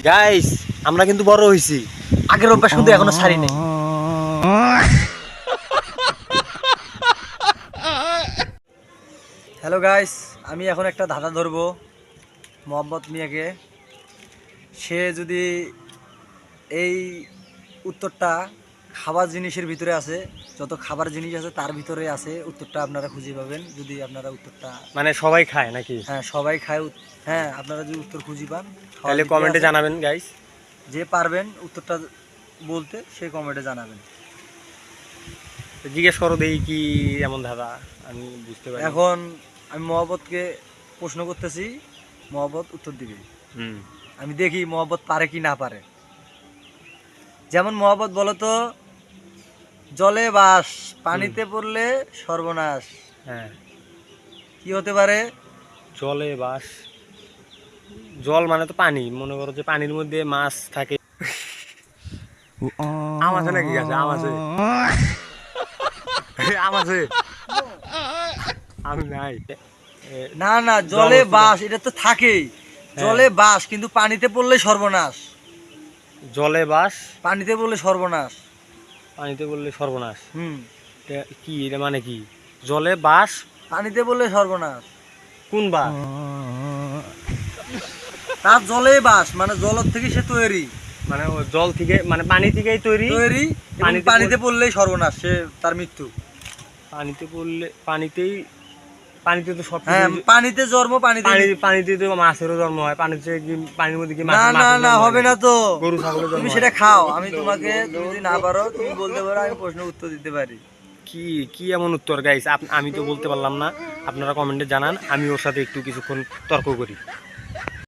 Guys আমরা কিন্তু বড় হইছি, আগের অভ্যাস কিন্তু এখনো ছাড়ি নাই। হ্যালো গাইস, আমি এখন একটা ধাঁধা ধরবো মোহাম্মদ মিয়াকে। সে যদি এই উত্তরটা খাবার জিনিসের ভিতরে আছে, যত খাবার জিনিস আছে তার ভিতরে আছে, উত্তরটা আপনারা খুঁজে পাবেন যদি আপনারা উত্তরটা, মানে সবাই খায় নাকি? হ্যাঁ সবাই খায়। হ্যাঁ, আপনারা যদি উত্তর খুঁজে পান তাহলে কমেন্টে জানাবেন গাইস। যে পারবেন উত্তরটা বলতে সে কমেন্টে জানাবেন। জিজ্ঞেস করো দেখি কি এমন ধাঁধা, আমি বুঝতে পারি। এখন আমি মহব্বতকে প্রশ্ন করতেছি, মহব্বত উত্তর দিবে। আমি দেখি মহব্বত পারে কি না পারে। যেমন মহব্বত বলো তো, জলে বাস পানিতে পড়লে সর্বনাশ। হ্যাঁ, কি হতে পারে? জলে বাস, জল মানে তো পানি, মনে করো যে পানির মধ্যে মাছ থাকে। আম আছে নাকি গাছে? আম আছে? আম আছে? আম নাই। না না, জলে বাস এটা তো থাকেই, জলে বাস কিন্তু পানিতে পড়লে সর্বনাশ। জলে বাস পানিতে পড়লে সর্বনাশ। পানিতে বললে সর্বনাশ। হুম, কি এটা মানে কি? জলে বাস পানিতে পড়লে সর্বনাশ। কোন বাস? তার জলে বাস মানে জলের থেকে সে তৈরি, মানে ও জল থেকে, মানে পানি থেকেই তৈরি। তৈরি পানিতে পড়লেই সর্বনাশ, সে তার মৃত্যু। পানিতে পড়লে পানিতেই, পানিতে তো সব হ্যাঁ, পানিতে জন্ম, পানিতে পানিতে তো মাছেরও জন্ম হয়। পানিতে কি, পানির মধ্যে কি মাছ? না না না, হবে না তো। গরু ছাগলের জন্ম তুমি হয়। সেটা খাও, আমি তোমাকে, তুমি যদি না পারো তুমি বলতে পারো, আমি প্রশ্নের উত্তর দিতে পারি। কি কি এমন উত্তর গাইস? আমি তো বলতে পারলাম না, আপনারা কমেন্টে জানান, আমি ওর সাথে একটু কিছুক্ষণ তর্ক করি।